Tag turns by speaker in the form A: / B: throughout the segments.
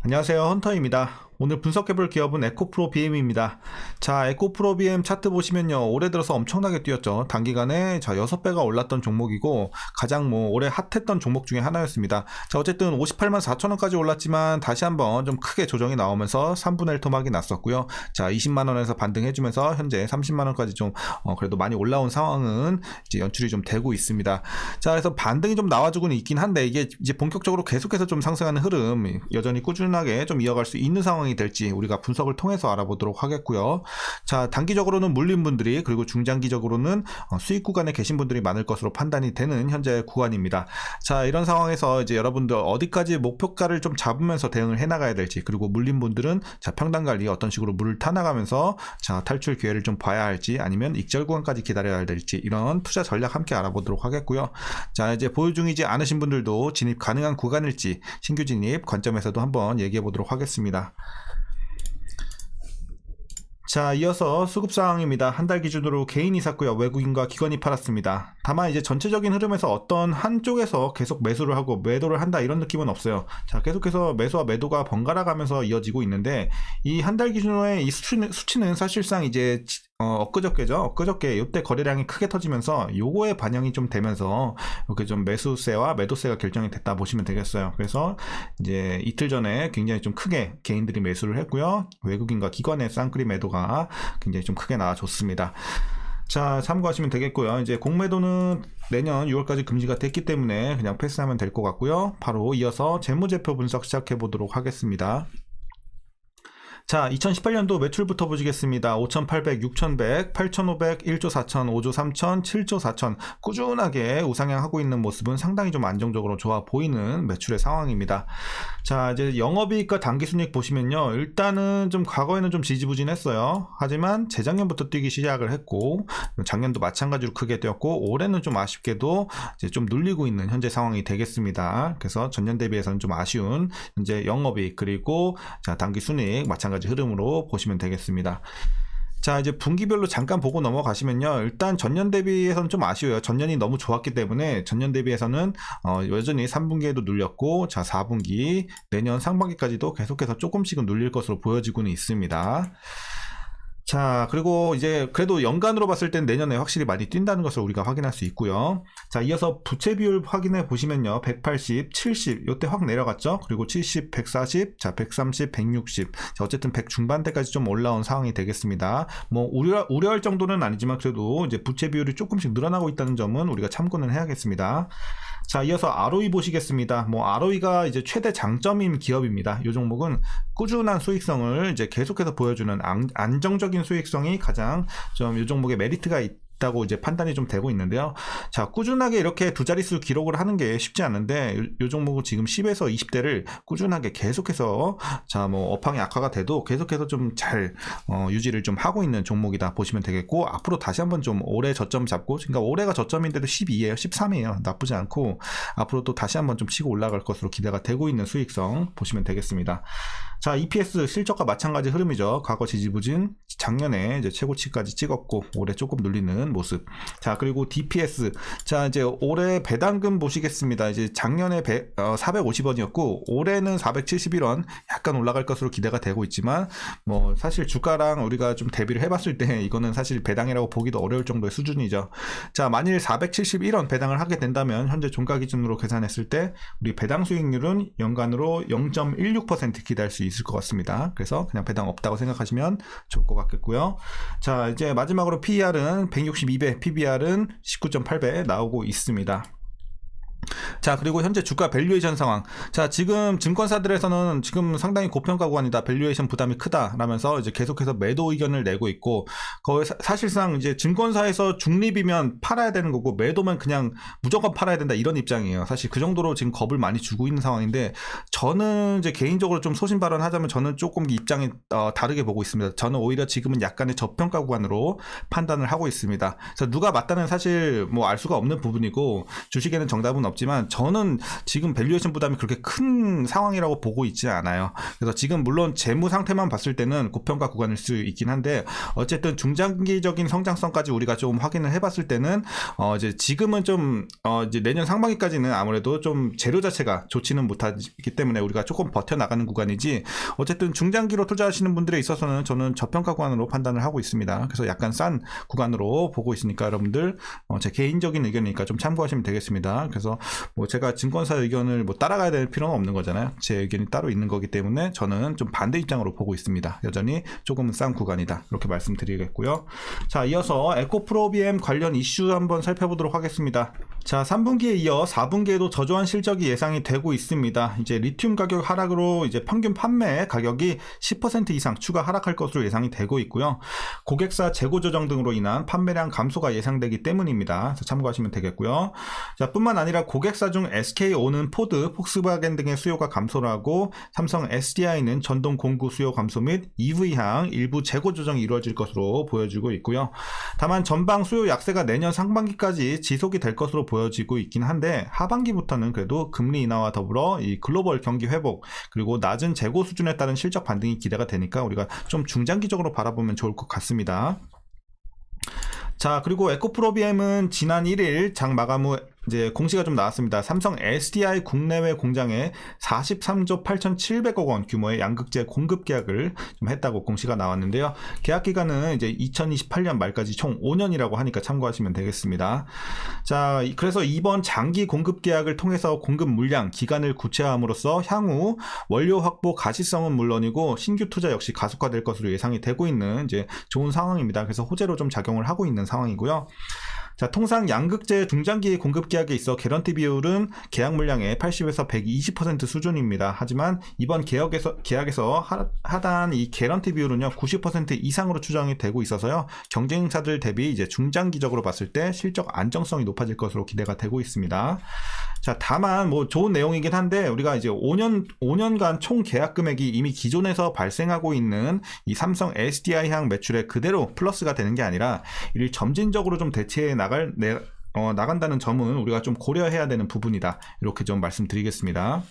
A: 안녕하세요, 헌터입니다. 오늘 분석해볼 기업은 에코프로 BM입니다. 자, 에코프로 BM 차트 보시면요, 올해 들어서 엄청나게 뛰었죠. 단기간에 6배가 올랐던 종목이고 가장 올해 핫했던 종목 중에 하나였습니다. 자, 어쨌든 58만 4천원까지 올랐지만 다시 한번 좀 크게 조정이 나오면서 3분의 1 토막이 났었고요. 자, 20만원에서 반등해주면서 현재 30만원까지 좀 그래도 많이 올라온 상황은 이제 연출이 좀 되고 있습니다. 자, 그래서 반등이 좀 나와주고는 있긴 한데 이게 이제 본격적으로 계속해서 좀 상승하는 흐름 여전히 꾸준하게 좀 이어갈 수 있는 상황이 될지 우리가 분석을 통해서 알아보도록 하겠고요. 자, 단기적으로는 물린 분들이, 그리고 중장기적으로는 수익 구간에 계신 분들이 많을 것으로 판단이 되는 현재 구간입니다. 자, 이런 상황에서 이제 여러분들 어디까지 목표가를 좀 잡으면서 대응을 해 나가야 될지, 그리고 물린 분들은 자, 평단 관리 어떤 식으로 물을 타 나가면서 자, 탈출 기회를 좀 봐야 할지, 아니면 익절 구간까지 기다려야 될지, 이런 투자 전략 함께 알아보도록 하겠고요. 자, 이제 보유 중이지 않으신 분들도 진입 가능한 구간일지 신규 진입 관점에서도 한번 얘기해 보도록 하겠습니다. 자, 이어서 수급상황입니다. 한 달 기준으로 개인이 샀고요. 외국인과 기관이 팔았습니다. 다만 이제 전체적인 흐름에서 어떤 한쪽에서 계속 매수를 하고 매도를 한다 이런 느낌은 없어요. 자, 계속해서 매수와 매도가 번갈아 가면서 이어지고 있는데, 이 한 달 기준으로의 이 수치는 사실상 이제 엊그저께 이때 거래량이 크게 터지면서 요거에 반영이 좀 되면서 이렇게 좀 매수세와 매도세가 결정이 됐다 보시면 되겠어요. 그래서 이제 이틀 전에 굉장히 좀 크게 개인들이 매수를 했고요. 외국인과 기관의 쌍끌이 매도가 굉장히 좀 크게 나와줬습니다. 자, 참고하시면 되겠고요. 이제 공매도는 내년 6월까지 금지가 됐기 때문에 그냥 패스하면 될 것 같고요. 바로 이어서 재무제표 분석 시작해 보도록 하겠습니다. 자, 2018년도 매출부터 보시겠습니다. 5,800, 6,100, 8,500, 1조 4천, 5조 3천, 7조 4천 꾸준하게 우상향하고 있는 모습은 상당히 좀 안정적으로 좋아 보이는 매출의 상황입니다. 자, 이제 영업이익과 당기순이익 보시면요, 일단은 좀 과거에는 좀 지지부진했어요. 하지만 재작년부터 뛰기 시작을 했고, 작년도 마찬가지로 크게 뛰었고, 올해는 좀 아쉽게도 이제 좀 눌리고 있는 현재 상황이 되겠습니다. 그래서 전년 대비해서는 좀 아쉬운 현재 영업이익, 그리고 자, 당기순이익 마찬가지 흐름으로 보시면 되겠습니다. 자, 이제 분기별로 잠깐 보고 넘어가시면요, 일단 전년 대비해서는 좀 아쉬워요. 전년이 너무 좋았기 때문에 전년 대비해서는 여전히 3분기에도 눌렸고, 자, 4분기 내년 상반기까지도 계속해서 조금씩은 눌릴 것으로 보여지고는 있습니다. 자, 그리고 이제 그래도 연간으로 봤을 땐 내년에 확실히 많이 뛴다는 것을 우리가 확인할 수 있고요. 자, 이어서 부채 비율 확인해 보시면요, 180, 70 요때 확 내려갔죠. 그리고 70, 140, 자, 130, 160, 자, 어쨌든 100 중반대까지 좀 올라온 상황이 되겠습니다. 우려할 정도는 아니지만 그래도 이제 부채 비율이 조금씩 늘어나고 있다는 점은 우리가 참고는 해야겠습니다. 자, 이어서 ROE 보시겠습니다. ROE가 이제 최대 장점인 기업입니다. 이 종목은 꾸준한 수익성을 이제 계속해서 보여주는 안정적인 수익성이 가장 좀 이 종목의 메리트가 있다고 이제 판단이 좀 되고 있는데요. 자, 꾸준하게 이렇게 두 자릿수 기록을 하는 게 쉽지 않은데, 이 종목은 지금 10에서 20대를 꾸준하게 계속해서 자, 업황이 악화가 돼도 계속해서 좀 잘 유지를 좀 하고 있는 종목이다 보시면 되겠고, 앞으로 다시 한번 좀 올해 저점 잡고, 그러니까 올해가 저점인데도 12예요, 13이에요. 나쁘지 않고 앞으로 또 다시 한번 좀 치고 올라갈 것으로 기대가 되고 있는 수익성 보시면 되겠습니다. 자, EPS 실적과 마찬가지 흐름이죠. 과거 지지부진, 작년에 이제 최고치까지 찍었고 올해 조금 눌리는 모습. 자, 그리고 DPS. 자, 이제 올해 배당금 보시겠습니다. 이제 작년에 450원이었고 올해는 471원, 약간 올라갈 것으로 기대가 되고 있지만 사실 주가랑 우리가 좀 대비를 해봤을 때 이거는 사실 배당이라고 보기도 어려울 정도의 수준이죠. 자, 만일 471원 배당을 하게 된다면 현재 종가 기준으로 계산했을 때 우리 배당 수익률은 연간으로 0.16% 기대할 수 있을 것 같습니다. 그래서 그냥 배당 없다고 생각하시면 좋을 것 같겠고요. 자, 이제 마지막으로 PER은 162배, PBR은 19.8배 나오고 있습니다. 자, 그리고 현재 주가 밸류에이션 상황. 자, 지금 증권사들에서는 지금 상당히 고평가 구간이다, 밸류에이션 부담이 크다라면서 이제 계속해서 매도 의견을 내고 있고, 거의 사실상 이제 증권사에서 중립이면 팔아야 되는 거고 매도면 그냥 무조건 팔아야 된다 이런 입장이에요. 사실 그 정도로 지금 겁을 많이 주고 있는 상황인데, 저는 이제 개인적으로 좀 소신 발언하자면 저는 조금 입장이 다르게 보고 있습니다. 저는 오히려 지금은 약간의 저평가 구간으로 판단을 하고 있습니다. 그래서 누가 맞다는 사실 알 수가 없는 부분이고 주식에는 정답은 없지만 있지만 저는 지금 밸류에이션 부담이 그렇게 큰 상황이라고 보고 있지 않아요. 그래서 지금 물론 재무 상태만 봤을 때는 고평가 구간일 수 있긴 한데 어쨌든 중장기적인 성장성까지 우리가 좀 확인을 해봤을 때는 이제 지금은 좀 이제 내년 상반기까지는 아무래도 좀 재료 자체가 좋지는 못하기 때문에 우리가 조금 버텨나가는 구간이지 어쨌든 중장기로 투자하시는 분들에 있어서는 저는 저평가 구간으로 판단을 하고 있습니다. 그래서 약간 싼 구간으로 보고 있으니까 여러분들 제 개인적인 의견이니까 좀 참고하시면 되겠습니다. 그래서 뭐 제가 증권사 의견을 뭐 따라가야 될 필요는 없는 거잖아요. 제 의견이 따로 있는 거기 때문에 저는 좀 반대 입장으로 보고 있습니다. 여전히 조금은 싼 구간이다. 이렇게 말씀드리겠고요. 자, 이어서 에코프로비엠 관련 이슈 한번 살펴보도록 하겠습니다. 자, 3분기에 이어 4분기에도 저조한 실적이 예상이 되고 있습니다. 이제 리튬 가격 하락으로 이제 평균 판매 가격이 10% 이상 추가 하락할 것으로 예상이 되고 있고요. 고객사 재고 조정 등으로 인한 판매량 감소가 예상되기 때문입니다. 그래서 참고하시면 되겠고요. 자, 뿐만 아니라 고객사 중 SK온은 포드, 폭스바겐 등의 수요가 감소를 하고 삼성 SDI는 전동 공구 수요 감소 및 EV향 일부 재고 조정이 이루어질 것으로 보여지고 있고요. 다만 전방 수요 약세가 내년 상반기까지 지속이 될 것으로 보여지고 있긴 한데 하반기부터는 그래도 금리 인하와 더불어 이 글로벌 경기 회복 그리고 낮은 재고 수준에 따른 실적 반등이 기대가 되니까 우리가 좀 중장기적으로 바라보면 좋을 것 같습니다. 자, 그리고 에코프로비엠은 지난 1일 장 마감 후 이제 공시가 좀 나왔습니다. 삼성 SDI 국내외 공장에 43조 8,700억 원 규모의 양극재 공급 계약을 좀 했다고 공시가 나왔는데요. 계약 기간은 이제 2028년 말까지 총 5년이라고 하니까 참고하시면 되겠습니다. 자, 그래서 이번 장기 공급 계약을 통해서 공급 물량, 기간을 구체화함으로써 향후 원료 확보 가시성은 물론이고 신규 투자 역시 가속화될 것으로 예상이 되고 있는 이제 좋은 상황입니다. 그래서 호재로 좀 작용을 하고 있는 상황이고요. 자, 통상 양극재 중장기 공급 계약에 있어 개런티 비율은 계약 물량의 80에서 120% 수준입니다. 하지만 이번 계약에서 하단 이 개런티 비율은요 90% 이상으로 추정이 되고 있어서요 경쟁사들 대비 이제 중장기적으로 봤을 때 실적 안정성이 높아질 것으로 기대가 되고 있습니다. 자, 다만 뭐 좋은 내용이긴 한데 우리가 이제 5년간 총 계약 금액이 이미 기존에서 발생하고 있는 이 삼성 SDI향 매출에 그대로 플러스가 되는 게 아니라 이를 점진적으로 좀 대체해 나간다는 점은 우리가 좀 고려해야 되는 부분이다. 이렇게 좀 말씀드리겠습니다.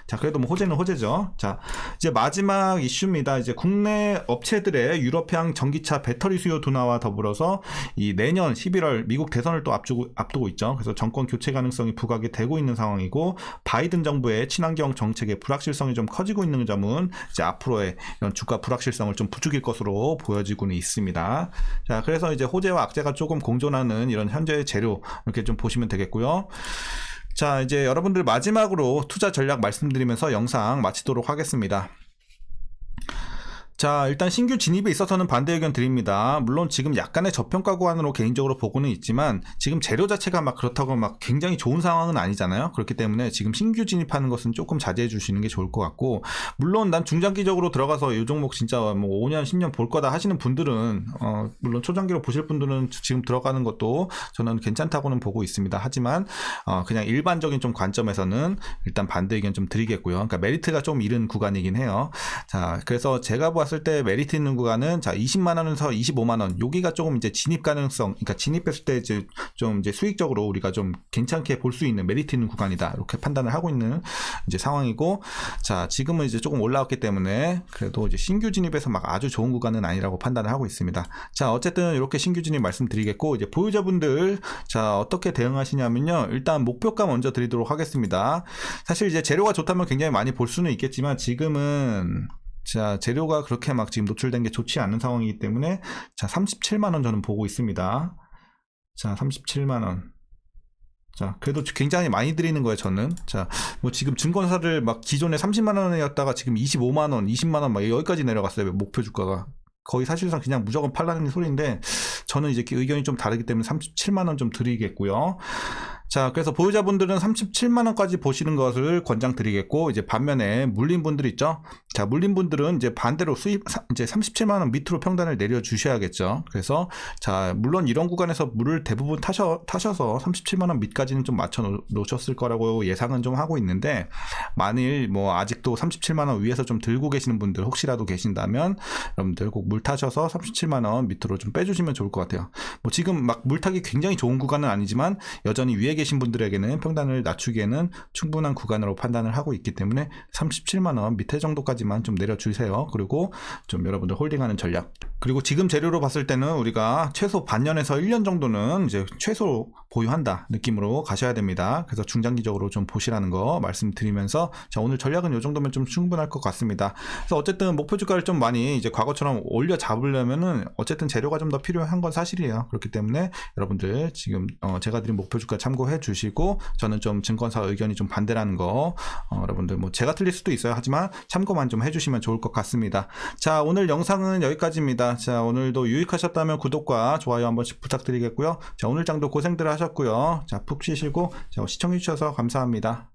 A: 자, 그래도 뭐 호재는 호재죠. 자, 이제 마지막 이슈입니다. 이제 국내 업체들의 유럽향 전기차 배터리 수요 둔화와 더불어서 이 내년 11월 미국 대선을 또 앞두고 있죠. 그래서 정권 교체 가능성이 부각이 되고 있는 상황이고 바이든 정부의 친환경 정책의 불확실성이 좀 커지고 있는 점은 이제 앞으로의 이런 주가 불확실성을 좀 부추길 것으로 보여지고는 있습니다. 자, 그래서 이제 호재와 악재가 조금 공존하는 이런 현재의 재료 이렇게 좀 보시면 되겠고요. 자, 이제 여러분들 마지막으로 투자 전략 말씀드리면서 영상 마치도록 하겠습니다. 자, 일단 신규 진입에 있어서는 반대 의견 드립니다. 물론 지금 약간의 저평가 구간으로 개인적으로 보고는 있지만 지금 재료 자체가 막 그렇다고 막 굉장히 좋은 상황은 아니잖아요. 그렇기 때문에 지금 신규 진입하는 것은 조금 자제해 주시는 게 좋을 것 같고, 물론 난 중장기적으로 들어가서 이 종목 진짜 뭐 5년 10년 볼 거다 하시는 분들은 물론 초장기로 보실 분들은 지금 들어가는 것도 저는 괜찮다고는 보고 있습니다. 하지만 그냥 일반적인 좀 관점에서는 일단 반대 의견 좀 드리겠고요. 그러니까 메리트가 좀 이른 구간이긴 해요. 자, 그래서 제가 봤을 때 메리트 있는 구간은 자 20만원에서 25만원 여기가 조금 이제 진입 가능성, 그러니까 진입했을 때 이제 좀 이제 수익적으로 우리가 좀 괜찮게 볼 수 있는 메리트 있는 구간이다 이렇게 판단을 하고 있는 이제 상황이고, 자 지금은 이제 조금 올라왔기 때문에 그래도 이제 신규 진입에서 막 아주 좋은 구간은 아니라고 판단을 하고 있습니다. 자, 어쨌든 이렇게 신규 진입 말씀드리겠고, 이제 보유자분들 자 어떻게 대응하시냐면요, 일단 목표가 먼저 드리도록 하겠습니다. 사실 이제 재료가 좋다면 굉장히 많이 볼 수는 있겠지만 지금은 자 재료가 그렇게 막 지금 노출된 게 좋지 않은 상황이기 때문에 자 37만원 저는 보고 있습니다. 자 37만원. 자 그래도 굉장히 많이 드리는 거예요 저는. 자 뭐 지금 증권사들 막 기존에 30만원이었다가 지금 25만원 20만원 막 여기까지 내려갔어요. 목표 주가가 거의 사실상 그냥 무조건 팔라는 소리인데 저는 이제 의견이 좀 다르기 때문에 37만원 좀 드리겠고요. 자, 그래서 보유자분들은 37만원까지 보시는 것을 권장드리겠고, 이제 반면에 물린 분들 있죠? 자, 물린 분들은 이제 반대로 이제 37만원 밑으로 평단을 내려주셔야겠죠. 그래서, 자, 물론 이런 구간에서 물을 대부분 타셔서 37만원 밑까지는 좀 맞춰 놓으셨을 거라고 예상은 좀 하고 있는데, 만일 뭐 아직도 37만원 위에서 좀 들고 계시는 분들 혹시라도 계신다면, 여러분들 꼭 물 타셔서 37만원 밑으로 좀 빼주시면 좋을 것 같아요. 뭐 지금 막 물 타기 굉장히 좋은 구간은 아니지만, 여전히 위에 계신 분들에게는 평단을 낮추기에는 충분한 구간으로 판단을 하고 있기 때문에 37만원 밑에 정도까지만 좀 내려주세요. 그리고 좀 여러분들 홀딩하는 전략. 그리고 지금 재료로 봤을 때는 우리가 최소 반년에서 1년 정도는 이제 최소 보유한다 느낌으로 가셔야 됩니다. 그래서 중장기적으로 좀 보시라는 거 말씀드리면서, 자, 오늘 전략은 이 정도면 좀 충분할 것 같습니다. 그래서 어쨌든 목표 주가를 좀 많이 이제 과거처럼 올려 잡으려면은 어쨌든 재료가 좀 더 필요한 건 사실이에요. 그렇기 때문에 여러분들 지금 제가 드린 목표 주가 참고해 주시고, 저는 좀 증권사 의견이 좀 반대라는 거 여러분들 뭐 제가 틀릴 수도 있어요. 하지만 참고만 좀 해주시면 좋을 것 같습니다. 자, 오늘 영상은 여기까지입니다. 자, 오늘도 유익하셨다면 구독과 좋아요 한 번씩 부탁드리겠고요. 자, 오늘 장도 고생들 하셨고요. 자, 푹 쉬시고, 자, 시청해 주셔서 감사합니다.